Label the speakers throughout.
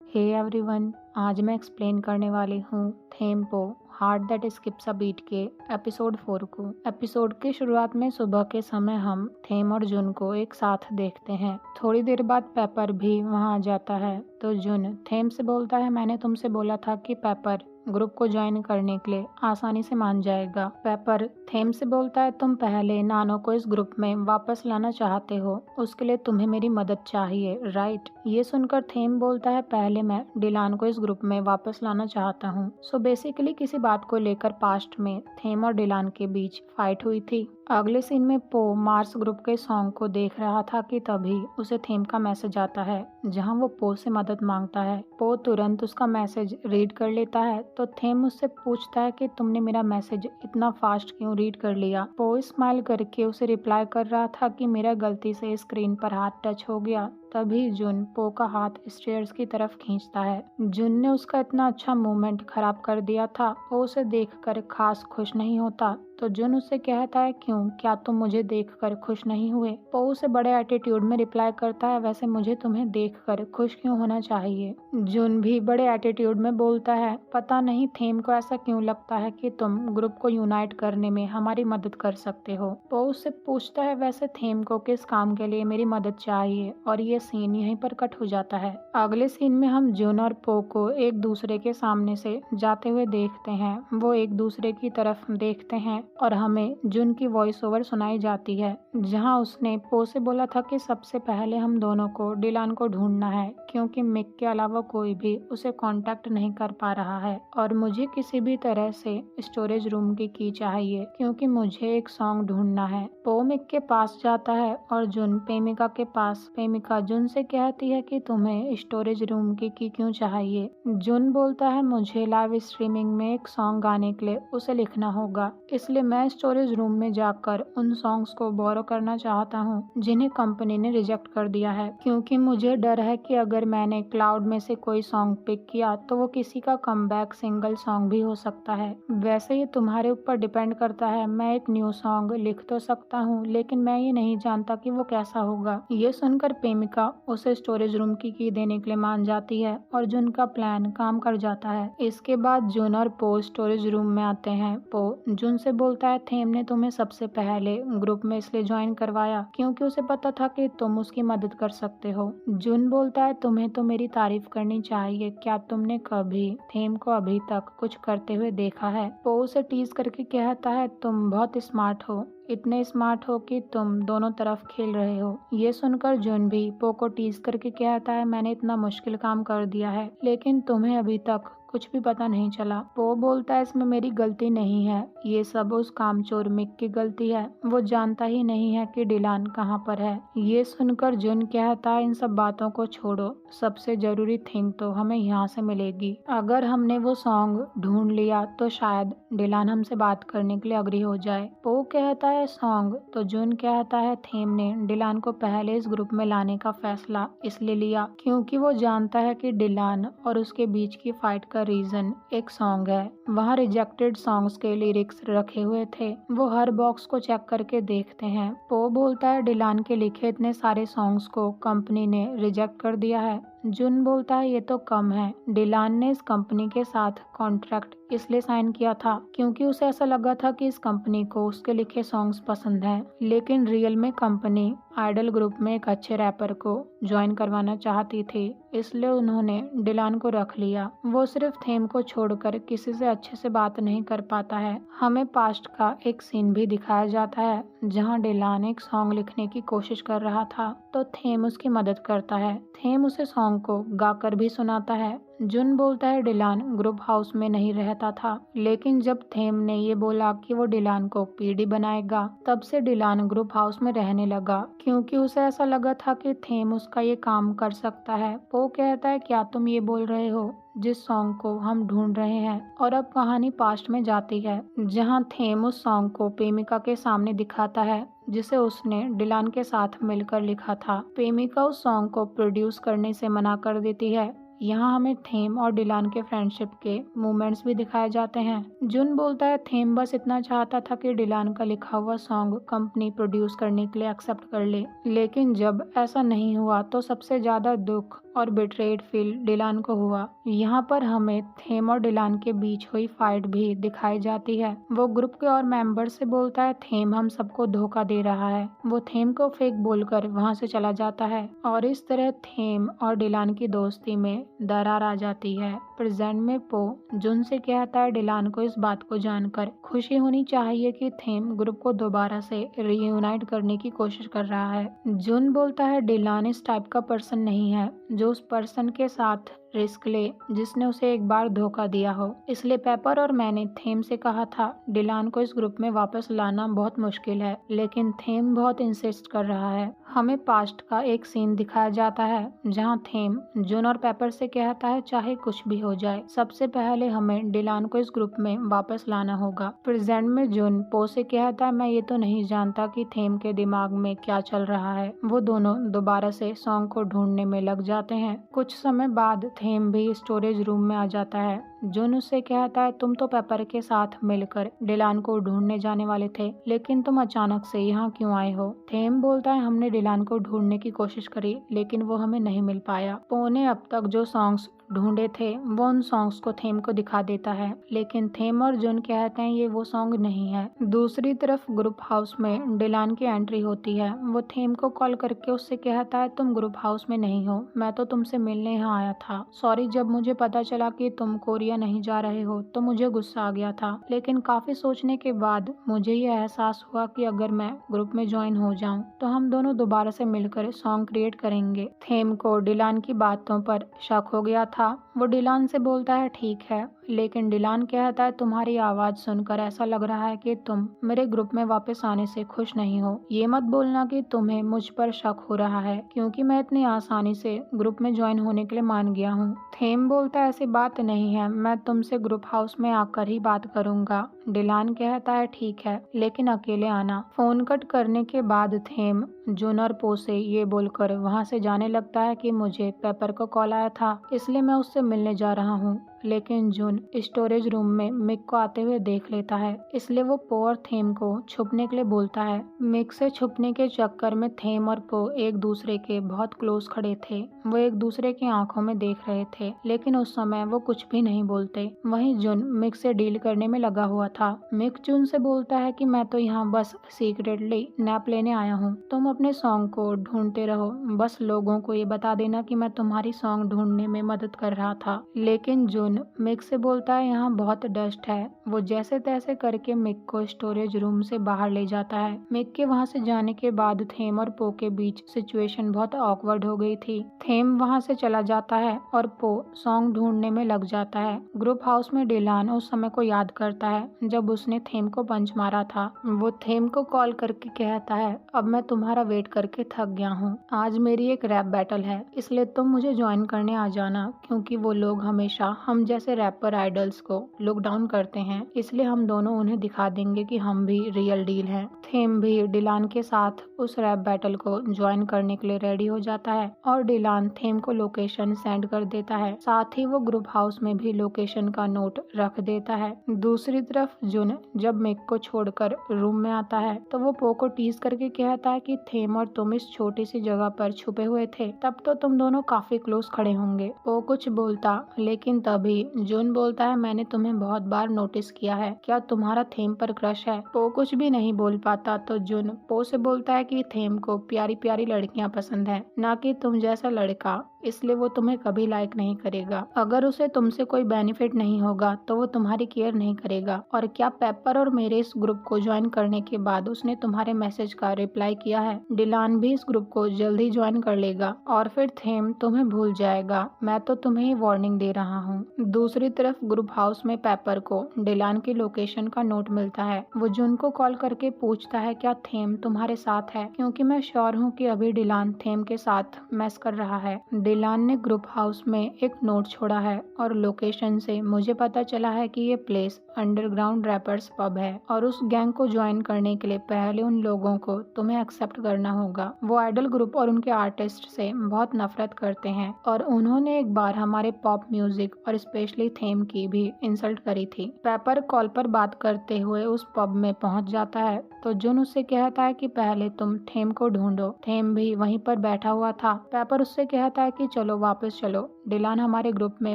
Speaker 1: Hey everyone, आज मैं explain करने वाली हूँ थेम पो heart that skips a beat के एपिसोड 4 को। एपिसोड की शुरुआत में सुबह के समय हम थेम और जुन को एक साथ देखते हैं। थोड़ी देर बाद पेपर भी वहाँ आ जाता है तो जुन थेम से बोलता है, मैंने तुमसे बोला था कि पेपर ग्रुप को ज्वाइन करने के लिए आसानी से मान जाएगा। पेपर थेम से बोलता है, तुम पहले नानो को इस ग्रुप में वापस लाना चाहते हो, उसके लिए तुम्हें मेरी मदद चाहिए, राइट? ये सुनकर थेम बोलता है, पहले मैं डिलान को इस ग्रुप में वापस लाना चाहता हूँ। सो बेसिकली किसी बात को लेकर पास्ट में थेम और डिलान के बीच फाइट हुई थी। अगले सीन में पो मार्स ग्रुप के सॉन्ग को देख रहा था कि तभी उसे थेम का मैसेज आता है जहां वो पो से मदद मांगता है। पो तुरंत उसका मैसेज रीड कर लेता है तो थेम उससे पूछता है कि तुमने मेरा मैसेज इतना फास्ट क्यों रीड कर लिया। पो स्माइल करके उसे रिप्लाई कर रहा था कि मेरा गलती से स्क्रीन पर हाथ टच हो गया। तभी जुन पो का हाथ स्टेयर्स की तरफ खींचता है। जुन ने उसका इतना अच्छा मूवमेंट खराब कर दिया था। पो उसे देखकर खास खुश नहीं होता तो जुन उससे कहता है, क्यों, क्या तुम मुझे देखकर खुश नहीं हुए? पो उसे बड़े एटीट्यूड में रिप्लाई करता है, वैसे मुझे तुम्हें देखकर खुश क्यों होना चाहिए? जुन भी बड़े एटीट्यूड में बोलता है, पता नहीं थेम को ऐसा क्यों लगता है कि तुम ग्रुप को यूनाइट करने में हमारी मदद कर सकते हो। पो उससे पूछता है, वैसे थेम को किस काम के लिए मेरी मदद चाहिए? और ये सीन यहीं पर कट हो जाता है। अगले सीन में हम जुन और पो को एक दूसरे के सामने से जाते हुए देखते हैं। वो एक दूसरे की तरफ देखते हैं और हमें जुन की वॉइस ओवर सुनाई जाती है जहां उसने पो से बोला था कि सबसे पहले हम दोनों को डिलान को ढूंढना है क्योंकि मिक के अलावा कोई भी उसे कांटेक्ट नहीं कर पा रहा है और मुझे किसी भी तरह से स्टोरेज रूम की की चाहिए क्योंकि मुझे एक सॉन्ग ढूंढना है। पो मिक के पास जाता है और जुन प्रेमिका के पास। प्रेमिका जुन से कहती है कि तुम्हें स्टोरेज रूम की क्यों चाहिए। जुन बोलता है, मुझे लाइव स्ट्रीमिंग में एक सॉन्ग गाने के लिए उसे लिखना होगा, इसलिए मैं स्टोरेज रूम में जाकर उन सॉन्ग्स को बोरो करना चाहता हूँ जिन्हें कंपनी ने रिजेक्ट कर दिया है क्योंकि मुझे डर है कि अगर मैंने क्लाउड में से कोई सॉन्ग पिक किया तो वो किसी का कमबैक सिंगल सॉन्ग भी हो सकता है। वैसे ये तुम्हारे ऊपर डिपेंड करता है, मैं एक न्यू सॉन्ग लिख तो सकता हूँ लेकिन मैं ये नहीं जानता कि वो कैसा होगा। ये सुनकर प्रेमिका उसे स्टोरेज रूम की देने के लिए मान जाती है और जुन का प्लान काम कर जाता है। इसके बाद जुन और पो स्टोरेज रूम में आते हैं। पो जुन से बोलता है, थेम ने तुम्हें सबसे पहले ग्रुप में इसलिए ज्वाइन करवाया क्योंकि उसे पता था कि तुम उसकी मदद कर सकते हो। जुन बोलता है, तुम्हें तो मेरी तारीफ करनी चाहिए, क्या तुमने कभी थेम को अभी तक कुछ करते हुए देखा है? पो उसे टीज करके कहता है, तुम बहुत स्मार्ट हो, इतने स्मार्ट हो कि तुम दोनों तरफ खेल रहे हो। ये सुनकर जुन भी पो को टीज करके कहता है, मैंने इतना मुश्किल काम कर दिया है लेकिन तुम्हें अभी तक कुछ भी पता नहीं चला। पो बोलता है, इसमें मेरी गलती नहीं है, ये सब उस कामचोर मिक की गलती है, वो जानता ही नहीं है कि डिलान कहाँ पर है। ये सुनकर जुन कहता है, इन सब बातों को छोड़ो, सबसे जरूरी थिंग तो हमें यहाँ से मिलेगी। अगर हमने वो सॉन्ग ढूंढ लिया तो शायद डिलान हमसे बात करने के लिए अग्री हो जाए। पो कहता है सॉन्ग, तो जुन कहता है थेम ने डिलान को पहले इस ग्रुप में लाने का फैसला इसलिए लिया क्योंकि वो जानता है कि डिलान और उसके बीच की फाइट का रीजन एक सॉन्ग है। वहाँ रिजेक्टेड सॉन्ग्स के लिरिक्स रखे हुए थे। वो हर बॉक्स को चेक करके देखते हैं। पो बोलता है, डिलान के लिखे इतने सारे सॉन्ग्स को कंपनी ने रिजेक्ट कर दिया है। जुन बोलता है, ये तो कम है, डिलान ने इस कंपनी के साथ कॉन्ट्रैक्ट इसलिए साइन किया था क्योंकि उसे ऐसा लगा था कि इस कंपनी को उसके लिखे सॉन्ग्स पसंद हैं, लेकिन रियल में कंपनी आइडल ग्रुप में एक अच्छे रैपर को ज्वाइन करवाना चाहती थी, इसलिए उन्होंने डिलान को रख लिया। वो सिर्फ थेम को छोड़कर किसी से अच्छे से बात नहीं कर पाता है। हमें पास्ट का एक सीन भी दिखाया जाता है जहां डिलान एक सॉन्ग लिखने की कोशिश कर रहा था तो थेम उसकी मदद करता है। थेम उसे सॉन्ग को गाकर भी सुनाता है। जुन बोलता है, डिलान ग्रुप हाउस में नहीं रहता था, लेकिन जब थेम ने ये बोला कि वो डिलान को पीडी बनाएगा तब से डिलान ग्रुप हाउस में रहने लगा क्योंकि उसे ऐसा लगा था कि थेम उसका ये काम कर सकता है। वो कहता है, क्या तुम ये बोल रहे हो जिस सॉन्ग को हम ढूंढ रहे हैं? और अब कहानी पास्ट में जाती है जहां थेम उस सॉन्ग को प्रेमिका के सामने दिखाता है जिसे उसने डिलान के साथ मिलकर लिखा था। प्रेमिका उस सॉन्ग को प्रोड्यूस करने से मना कर देती है। यहाँ हमें थेम और डिलान के फ्रेंडशिप के मोमेंट्स भी दिखाए जाते हैं। जुन बोलता है, थेम बस इतना चाहता था कि डिलान का लिखा हुआ सॉन्ग कंपनी प्रोड्यूस करने के लिए एक्सेप्ट कर ले, लेकिन जब ऐसा नहीं हुआ तो सबसे ज्यादा दुख और बिट्रेड फील डिलान को हुआ। यहाँ पर हमें थेम और डिलान के बीच हुई फाइट भी दिखाई जाती है। वो ग्रुप के और मेंबर से बोलता है थेम हम सबको धोखा दे रहा है। वो थेम को फेक बोलकर वहाँ से चला जाता है और इस तरह थेम और डिलान की दोस्ती में दरार आ जाती है। प्रेजेंट में पो जुन से कहता है डिलान को इस बात को जानकर खुशी होनी चाहिए कि थेम ग्रुप को दोबारा से रीयूनाइट करने की कोशिश कर रहा है। जुन बोलता है डिलान इस टाइप का पर्सन नहीं है जो उस पर्सन के साथ रिस्क ले जिसने उसे एक बार धोखा दिया हो। इसलिए पेपर और मैंने थेम से कहा था डिलान को इस ग्रुप में वापस लाना बहुत मुश्किल है, लेकिन थेम बहुत इंसिस्ट कर रहा है। हमें पास्ट का एक सीन दिखाया जाता है जहां थेम जुन और पेपर से कहता है चाहे कुछ भी हो जाए सबसे पहले हमें डिलान को इस ग्रुप में वापस लाना होगा। प्रेजेंट में जुन पो से कहता है मैं ये तो नहीं जानता कि थेम के दिमाग में क्या चल रहा है। वो दोनों दोबारा से सॉन्ग को ढूंढने में लग जाते हैं। कुछ समय बाद थेम भी स्टोरेज रूम में आ जाता है। जुन उससे कहता है तुम तो पेपर के साथ मिलकर डिलान को ढूंढने जाने वाले थे, लेकिन तुम अचानक से यहाँ क्यों आए हो? थेम बोलता है हमने डिलान को ढूंढने की कोशिश करी लेकिन वो हमें नहीं मिल पाया। पो ने अब तक जो सॉन्ग्स ढूंढे थे वो उन सॉन्ग्स को थेम को दिखा देता है, लेकिन थेम और जुन कहते हैं ये वो सॉन्ग नहीं है। दूसरी तरफ ग्रुप हाउस में डिलान की एंट्री होती है। वो थेम को कॉल करके उससे कहता है तुम ग्रुप हाउस में नहीं हो, मैं तो तुमसे मिलने यहाँ आया था। सॉरी, जब मुझे पता चला कि तुम कोरिया नहीं जा रहे हो तो मुझे गुस्सा आ गया था, लेकिन काफी सोचने के बाद मुझे ये एहसास हुआ कि अगर मैं ग्रुप में ज्वाइन हो जाऊं तो हम दोनों दोबारा से मिलकर सॉन्ग क्रिएट करेंगे। थेम को डिलान की बातों पर शक हो गया था। वो डिलान से बोलता है ठीक है, लेकिन डिलान कहता है तुम्हारी आवाज सुनकर ऐसा लग रहा है कि तुम मेरे ग्रुप में वापस आने से खुश नहीं हो। ये मत बोलना कि तुम्हें मुझ पर शक हो रहा है, क्योंकि मैं इतनी आसानी से ग्रुप में ज्वाइन होने के लिए मान गया हूँ। थेम बोलता है ऐसी बात नहीं है, मैं तुमसे ग्रुप हाउस में आकर ही बात करूंगा। डिलान कहता है ठीक है, लेकिन अकेले आना। फोन कट करने के बाद थेम जुन और पो से ये बोलकर वहाँ से जाने लगता है कि मुझे पेपर को कॉल आया था इसलिए मैं उससे मिलने जा रहा हूँ, लेकिन जुन स्टोरेज रूम में मिक को आते हुए देख लेता है, इसलिए वो पो और थेम को छुपने के लिए बोलता है। मिक से छुपने के चक्कर में थेम और पो एक दूसरे के बहुत क्लोज खड़े थे। वो एक दूसरे की आंखों में देख रहे थे, लेकिन उस समय वो कुछ भी नहीं बोलते। वहीं जुन मिक से डील करने में लगा हुआ था। मिक जुन से बोलता है कि मैं तो यहाँ बस सीक्रेटली नैप लेने आया हूँ, तुम अपने सॉन्ग को ढूंढते रहो, बस लोगों को ये बता देना कि मैं तुम्हारी सॉन्ग ढूंढने में मदद कर रहा था। लेकिन जुन मिक से बोलता है यहाँ बहुत डस्ट है। वो जैसे तैसे करके मिक को स्टोरेज रूम से बाहर ले जाता है। मिक के वहाँ से जाने के बाद थेम और पो के बीच सिचुएशन बहुत ऑकवर्ड हो गई थी। थेम वहाँ से चला जाता है और पो सॉन्ग ढूंढने में लग जाता है। ग्रुप हाउस में डिलान उस समय को याद करता है जब उसने थेम को पंच मारा था। वो थेम को कॉल करके कहता है अब मैं तुम्हारा वेट करके थक गया हूँ, आज मेरी एक रैप बैटल है इसलिए तुम मुझे ज्वाइन करने आ जाना, क्योंकि वो लोग हमेशा हम जैसे रैपर आइडल्स को लुक डाउन करते हैं, इसलिए हम दोनों उन्हें दिखा देंगे कि हम भी रियल डील हैं। थेम भी डिलान के साथ उस रैप बैटल को ज्वाइन करने के लिए रेडी हो जाता है और डिलान थेम को लोकेशन सेंड कर देता है। साथ ही वो ग्रुप हाउस में भी लोकेशन का नोट रख देता है। दूसरी तरफ जुन जब मिक को छोड़कर रूम में आता है तो वो पो को टीज करके कहता है कि थेम और तुम इस छोटी सी जगह पर छुपे हुए थे, तब तो तुम दोनों काफी क्लोज खड़े होंगे। पो कुछ बोलता, लेकिन तभी जुन बोलता है मैंने तुम्हें बहुत बार नोटिस किया है, क्या तुम्हारा थेम पर क्रश है? पो कुछ भी नहीं बोल पाता तो जुन पो से बोलता है कि थेम को प्यारी प्यारी लड़कियां पसंद है, ना कि तुम जैसा लड़का, इसलिए वो तुम्हें कभी लाइक नहीं करेगा। अगर उसे तुमसे कोई बेनिफिट नहीं होगा तो वो तुम्हारी केयर नहीं करेगा। और क्या पेपर और मेरे इस ग्रुप को ज्वाइन करने के बाद उसने तुम्हारे मैसेज का रिप्लाई किया है? डिलान भी इस ग्रुप को जल्दी ज्वाइन कर लेगा और फिर थेम तुम्हें भूल जाएगा। मैं तो तुम्हें ही वार्निंग दे रहा हूँ। दूसरी तरफ ग्रुप हाउस में पेपर को डिलान की लोकेशन का नोट मिलता है। वो जुन को कॉल करके पूछता है क्या थेम तुम्हारे साथ है, क्योंकि मैं श्योर हूँ कि अभी डिलान थेम के साथ मैस कर रहा है। डिलान ने ग्रुप हाउस में एक नोट छोड़ा है और लोकेशन से मुझे पता चला है कि ये प्लेस अंडरग्राउंड रैपर्स पब है और उस गैंग को ज्वाइन करने के लिए पहले उन लोगों को तुम्हें एक्सेप्ट करना होगा। वो आइडल ग्रुप और उनके आर्टिस्ट से बहुत नफरत करते हैं और उन्होंने एक बार हमारे पॉप म्यूजिक और स्पेशली थेम की भी इंसल्ट करी थी। पेपर कॉल पर बात करते हुए उस पब में पहुंच जाता है तो जुन उससे कहता है कि पहले तुम थेम को ढूंढो। थेम भी वहीं पर बैठा हुआ था। पेपर उससे कहता है कि कि चलो वापस चलो, डिलान हमारे ग्रुप में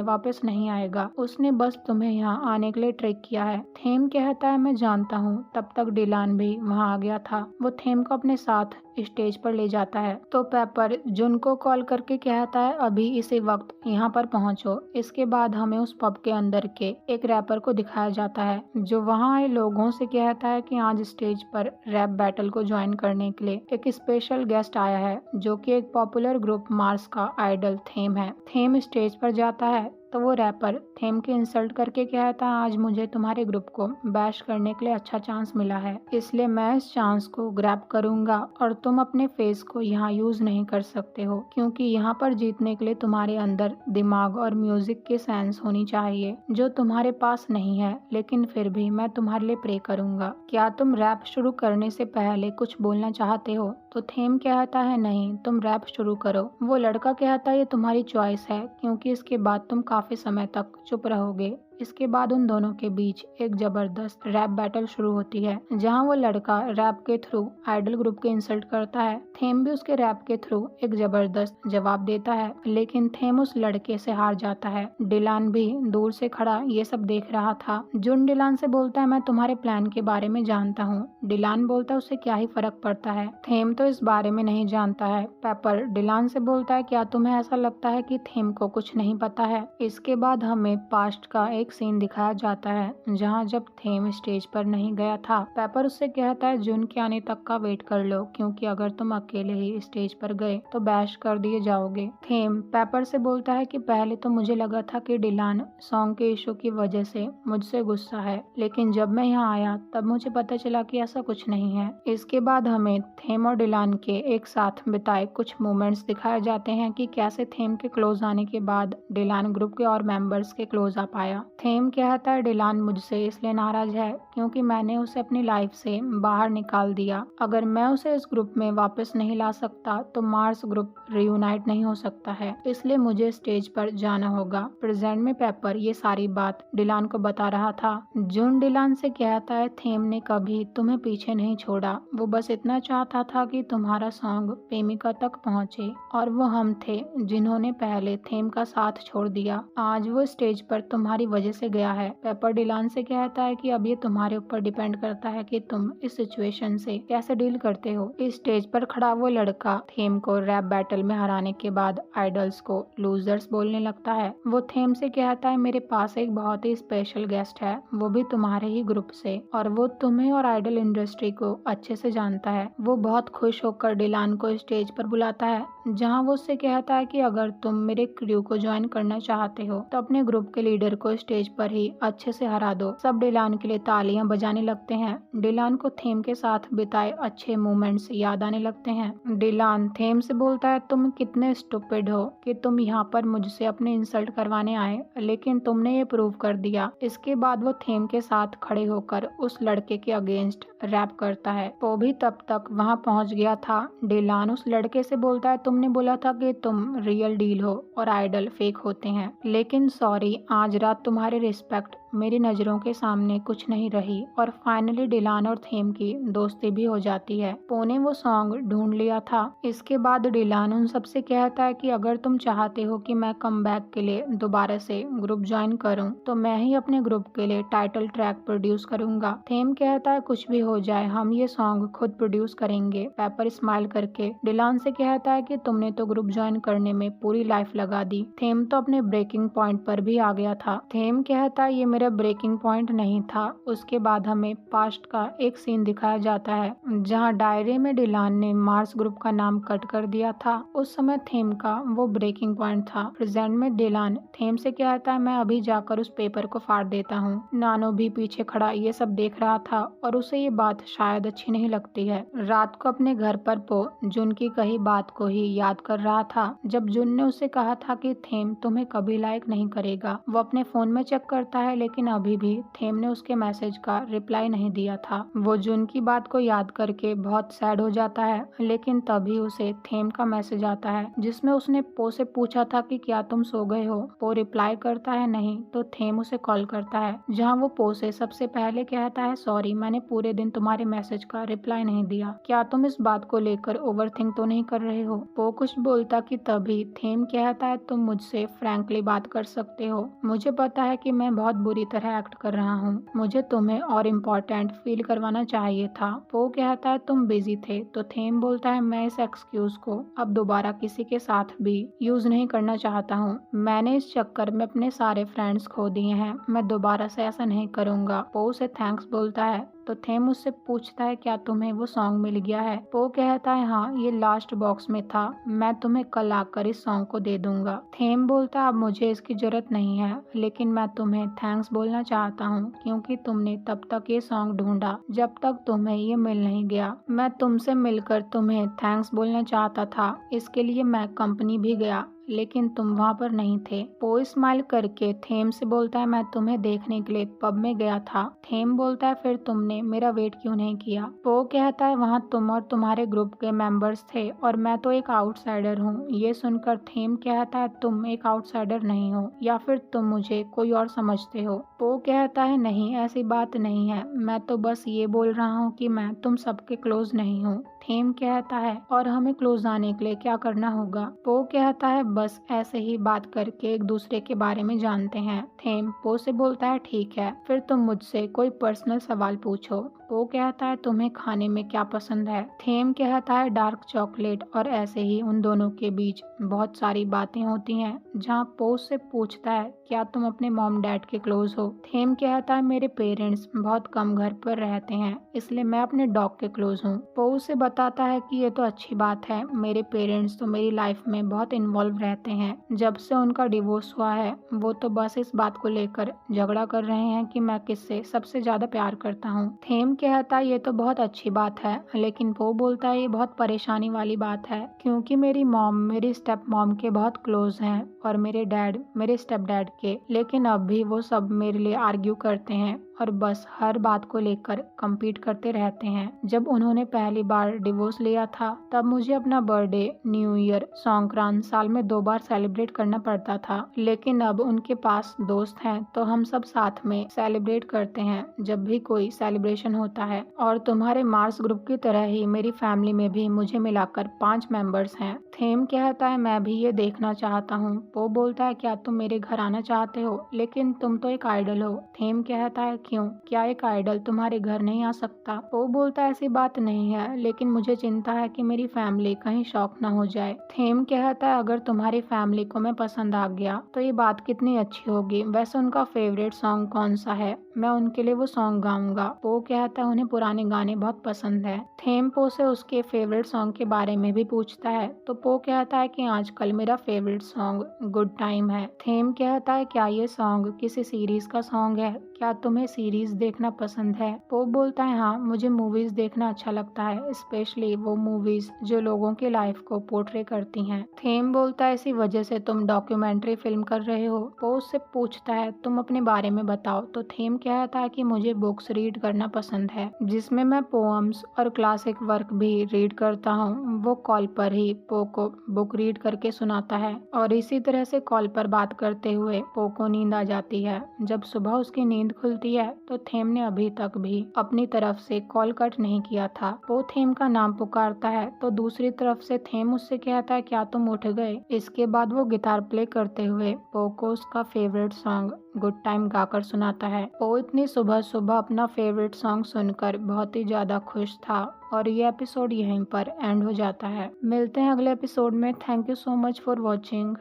Speaker 1: वापस नहीं आएगा, उसने बस तुम्हें यहाँ आने के लिए ट्रिक किया है। थेम कहता है मैं जानता हूँ। तब तक डिलान भी वहाँ आ गया था। वो थेम को अपने साथ स्टेज पर ले जाता है तो पेपर जुन को कॉल करके कहता है अभी इसी वक्त यहाँ पर पहुँचो। इसके बाद हमें उस पब के अंदर के एक रैपर को दिखाया जाता है जो वहाँ आए लोगों से कहता है कि आज स्टेज पर रैप बैटल को ज्वाइन करने के लिए एक स्पेशल गेस्ट आया है जो कि एक पॉपुलर ग्रुप मार्स का आइडल थेम है। थेम स्टेज पर जाता है तो वो रैपर थेम के इंसल्ट करके कहता है आज मुझे तुम्हारे ग्रुप को बैश करने के लिए अच्छा चांस मिला है, इसलिए मैं इस चांस को ग्रैब करूंगा और तुम अपने फेस को यहाँ यूज नहीं कर सकते हो क्योंकि यहाँ पर जीतने के लिए तुम्हारे अंदर दिमाग और म्यूजिक की सेंस होनी चाहिए जो तुम्हारे पास नहीं है, लेकिन फिर भी मैं तुम्हारे लिए प्रे करूंगा। क्या तुम रैप शुरू करने से पहले कुछ बोलना चाहते हो? तो थेम कहता है नहीं, तुम रैप शुरू करो। वो लड़का कहता है ये तुम्हारी चॉइस है क्योंकि इसके बाद तुम काफी समय तक चुप रहोगे। इसके बाद उन दोनों के बीच एक जबरदस्त रैप बैटल शुरू होती है जहां वो लड़का रैप के थ्रू आइडल ग्रुप के इंसल्ट करता है। थेम भी उसके रैप के थ्रू एक जबरदस्त जवाब देता है, लेकिन थेम उस लड़के से हार जाता है। डिलान भी दूर से खड़ा ये सब देख रहा था। जुन डिलान से बोलता है मैं तुम्हारे प्लान के बारे में जानता हूँ। डिलान बोलता है उससे क्या ही फर्क पड़ता है, थेम तो इस बारे में नहीं जानता है। पेपर डिलान से बोलता है क्या तुम्हें ऐसा लगता है कि थेम को कुछ नहीं पता है? इसके बाद हमें पास्ट का एक सीन दिखाया जाता है जहां जब थेम स्टेज पर नहीं गया था। पेपर उससे कहता है जुन के आने तक का वेट कर लो क्योंकि अगर तुम अकेले ही स्टेज पर गए तो बैश कर दिए जाओगे। थेम पेपर से बोलता है कि पहले तो मुझे लगा था कि डिलान सॉन्ग के इशू की वजह से मुझसे गुस्सा है, लेकिन जब मैं यहाँ आया तब मुझे पता चला कि ऐसा कुछ नहीं है। इसके बाद हमें थेम और डिलान के एक साथ बिताए कुछ मोमेंट्स दिखाए जाते हैं कि कैसे थेम के क्लोज आने के बाद डिलान ग्रुप के और मेंबर्स के क्लोज आ पाया। थेम कहता है डिलान मुझसे इसलिए नाराज है क्योंकि मैंने उसे अपनी लाइफ से बाहर निकाल दिया। अगर मैं उसे इस ग्रुप में वापस नहीं ला सकता तो मार्स ग्रुप रियूनाइट नहीं हो सकता है, इसलिए मुझे स्टेज पर जाना होगा। प्रेजेंट में पेपर ये सारी बात डिलान को बता रहा था। जून डिलान से कहता है थेम ने कभी तुम्हें पीछे नहीं छोड़ा, वो बस इतना चाहता था कि तुम्हारा सॉन्ग प्रेमिका तक पहुंचे और वो हम थे जिन्होंने पहले थेम का साथ छोड़ दिया। आज वो स्टेज पर तुम्हारी वजह से गया है। पेपर डिलान से कहता है कि अब ये तुम्हारे ऊपर डिपेंड करता है कि तुम इस सिचुएशन से कैसे डील करते हो। इस स्टेज पर खड़ा वो लड़का थेम को रैप बैटल में हराने के बाद आइडल्स को लूजर्स बोलने लगता है। वो थेम से कहता है मेरे पास एक बहुत ही स्पेशल गेस्ट है, वो भी तुम्हारे ही ग्रुप से, और वो तुम्हें और आइडल इंडस्ट्री को अच्छे से जानता है। वो बहुत खुश होकर डिलान को स्टेज पर बुलाता है जहां वो उससे कहता है कि अगर तुम मेरे क्रू को ज्वाइन करना चाहते हो तो अपने ग्रुप के लीडर को स्टेज पर ही अच्छे से हरा दो। सब डिलान के लिए तालियां बजाने लगते हैं। डिलान को थेम के साथ बिताए अच्छे मोमेंट्स याद आने लगते हैं। डिलान थेम से बोलता है तुम कितने स्टूपिड हो कि तुम यहाँ पर मुझसे अपने इंसल्ट करवाने आए, लेकिन तुमने ये प्रूव कर दिया। इसके बाद वो थेम के साथ खड़े होकर उस लड़के के अगेंस्ट रैप करता है। वो भी तब तक वहाँ पहुँच गया था। डिलान उस लड़के से बोलता है तुमने बोला था कि तुम रियल डील हो और आइडल फेक होते हैं, लेकिन सॉरी आज रात तुम्हारे रिस्पेक्ट मेरी नजरों के सामने कुछ नहीं रही। और फाइनली डिलान और थेम की दोस्ती भी हो जाती है। पोने वो सॉन्ग ढूंढ लिया था। इसके बाद डिलान उन सबसे कहता है कि अगर तुम चाहते हो कि मैं कमबैक के लिए दोबारा से ग्रुप ज्वाइन करूं तो मैं ही अपने ग्रुप के लिए टाइटल ट्रैक प्रोड्यूस करूंगा। थेम कहता है कुछ भी हो जाए हम ये सॉन्ग खुद प्रोड्यूस करेंगे। पेपर स्माइल करके डिलान से कहता है कि तुमने तो ग्रुप ज्वाइन करने में पूरी लाइफ लगा दी। थेम तो अपने ब्रेकिंग पॉइंट पर भी आ गया था। थेम कहता है ये मेरा ब्रेकिंग पॉइंट नहीं था। उसके बाद हमें पास्ट का एक सीन दिखाया जाता है जहां डायरी में डिलान ने मार्स ग्रुप का नाम कट कर दिया था। उस समय थेम का वो ब्रेकिंग पॉइंट था। प्रेजेंट में डिलान थेम से कहता है मैं अभी जाकर उस पेपर को फाड़ देता हूँ। नानो भी पीछे खड़ा ये सब देख रहा था और उसे ये बात शायद अच्छी नहीं लगती है। रात को अपने घर पर पो जुन की कही बात को ही याद कर रहा था जब जुन ने उसे कहा था कि थेम तुम्हें कभी लाइक नहीं करेगा। वो अपने फोन में चेक करता है लेकिन अभी भी थेम ने उसके मैसेज का रिप्लाई नहीं दिया था। वो जुन की बात को याद करके बहुत सैड हो जाता है, लेकिन तभी उसे थेम का मैसेज आता है जिसमें उसने पो से पूछा था कि क्या तुम सो गए हो। पो रिप्लाई करता है नहीं, तो थेम उसे कॉल करता है जहाँ वो पो से सबसे पहले कहता है सॉरी, मैंने पूरे दिन तुम्हारे मैसेज का रिप्लाई नहीं दिया, क्या तुम इस बात को लेकर ओवरथिंक तो नहीं कर रहे हो। पो कुछ बोलता कि तभी थेम कहता है तुम मुझसे फ्रैंकली बात कर सकते हो, मुझे पता है कि मैं बहुत बुरी तरह एक्ट कर रहा हूँ, मुझे तुम्हें और इम्पोर्टेंट फील करवाना चाहिए था। पो कहता है तुम बिजी थे, तो थेम बोलता है मैं इस एक्सक्यूज को अब दोबारा किसी के साथ भी यूज नहीं करना चाहता हूँ, मैंने इस चक्कर में अपने सारे फ्रेंड्स खो दिए हैं, मैं दोबारा से ऐसा नहीं करूँगा। पो उसे थैंक्स बोलता है, तो थेम उससे पूछता है क्या तुम्हें वो सॉन्ग मिल गया है। पो कहता है हाँ, ये लास्ट बॉक्स में था, मैं तुम्हें कल आकर इस सॉन्ग को दे दूंगा। थेम बोलता है अब मुझे इसकी जरूरत नहीं है, लेकिन मैं तुम्हें थैंक्स बोलना चाहता हूँ क्योंकि तुमने तब तक ये सॉन्ग ढूंढा जब तक तुम्हें ये मिल नहीं गया, मैं तुमसे मिलकर तुम्हें थैंक्स बोलना चाहता था, इसके लिए मैं कंपनी भी गया, लेकिन तुम वहाँ पर नहीं थे। पो स्माइल करके थेम से बोलता है मैं तुम्हें देखने के लिए पब में गया था। थेम बोलता है फिर तुमने मेरा वेट क्यों नहीं किया। पो कहता है वहाँ तुम और तुम्हारे ग्रुप के मेंबर्स थे और मैं तो एक आउटसाइडर हूँ। ये सुनकर थेम कहता है तुम एक आउटसाइडर नहीं हो, या फिर तुम मुझे कोई और समझते हो। पो कहता है नहीं, ऐसी बात नहीं है, मैं तो बस ये बोल रहा हूँ कि मैं तुम सबके क्लोज नहीं हूँ। थेम कहता है और हमें क्लोज आने के लिए क्या करना होगा। पो कहता है बस ऐसे ही बात करके एक दूसरे के बारे में जानते हैं। थेम पो से बोलता है ठीक है, फिर तुम मुझसे कोई पर्सनल सवाल पूछो। पो कहता है तुम्हें खाने में क्या पसंद है। थेम कहता है डार्क चॉकलेट, और ऐसे ही उन दोनों के बीच बहुत सारी बातें होती हैं जहाँ पो से पूछता है क्या तुम अपने मॉम डैड के क्लोज हो। थेम कहता है मेरे पेरेंट्स बहुत कम घर पर रहते हैं, इसलिए मैं अपने डॉग के क्लोज हूँ। पो उसे बताता है कि ये तो अच्छी बात है, मेरे पेरेंट्स तो मेरी लाइफ में बहुत इन्वॉल्व रहते हैं, जब से उनका डिवोर्स हुआ है वो तो बस इस बात को लेकर झगड़ा कर रहे हैं कि मैं किससे सबसे ज्यादा प्यार करता हूँ। थेम कहता है ये तो बहुत अच्छी बात है, लेकिन वो बोलता है ये बहुत परेशानी वाली बात है क्योंकि मेरी मॉम मेरी स्टेप मॉम के बहुत क्लोज हैं और मेरे डैड मेरे स्टेप डैड के, लेकिन अब भी वो सब मेरे लिए आर्ग्यू करते हैं और बस हर बात को लेकर कम्पीट करते रहते हैं। जब उन्होंने पहली बार डिवोर्स लिया था तब मुझे अपना बर्थडे, न्यू ईयर, संक्रांत साल में 2 बार सेलिब्रेट करना पड़ता था, लेकिन अब उनके पास दोस्त हैं तो हम सब साथ में सेलिब्रेट करते हैं जब भी कोई सेलिब्रेशन होता है। और तुम्हारे मार्स ग्रुप की तरह ही मेरी फैमिली में भी मुझे मिलाकर 5 मेंबर्स हैं। थेम कहता है मैं भी ये देखना चाहता हूँ। वो बोलता है क्या तुम मेरे घर आना चाहते हो, लेकिन तुम तो एक आइडल हो। थेम कहता है क्यों, क्या एक आइडल तुम्हारे घर नहीं आ सकता। वो बोलता है ऐसी बात नहीं है, लेकिन मुझे चिंता है कि मेरी फैमिली कहीं शॉक ना हो जाए। थेम कहता है अगर तुम्हारी फैमिली को मैं पसंद आ गया तो ये बात कितनी अच्छी होगी। वैसे उनका फेवरेट सॉन्ग कौन सा है, मैं उनके लिए वो सॉन्ग गाऊंगा। वो कहता है उन्हें पुराने गाने बहुत पसंद है। थेम पो से उसके फेवरेट सॉन्ग के बारे में भी पूछता है, तो पो कहता है कि आजकल मेरा फेवरेट सॉन्ग गुड टाइम है। थेम कहता है क्या ये सॉन्ग किसी सीरीज का सॉन्ग है, क्या तुम्हें सीरीज देखना पसंद है। पो बोलता है हाँ, मुझे मूवीज देखना अच्छा लगता है, स्पेशली वो मूवीज जो लोगों की लाइफ को पोर्ट्रे करती हैं। थेम बोलता है इसी वजह से तुम डॉक्यूमेंट्री फिल्म कर रहे हो। पो उससे पूछता है तुम अपने बारे में बताओ, तो थेम कहता है कि मुझे बुक्स रीड करना पसंद है, जिसमें मैं पोएम्स और क्लासिक वर्क भी रीड करता हूँ। वो कॉल पर ही पो को बुक रीड करके सुनाता है और इसी तरह से कॉल पर बात करते हुए पो को नींद आ जाती है। जब सुबह उसकी नींद खुलती है तो थेम ने अभी तक भी अपनी तरफ से कॉल कट नहीं किया था। पो थेम का नाम पुकारता है तो दूसरी तरफ से थेम उससे कहता है क्या तुम उठ गए। इसके बाद वो गिटार प्ले करते हुए पो को उसका फेवरेट सॉन्ग गुड टाइम गाकर सुनाता है। पो इतनी सुबह सुबह अपना फेवरेट सॉन्ग सुनकर बहुत ही ज्यादा खुश था और ये एपिसोड यहीं पर एंड हो जाता है। मिलते हैं अगले एपिसोड में। Thank you so much for watching.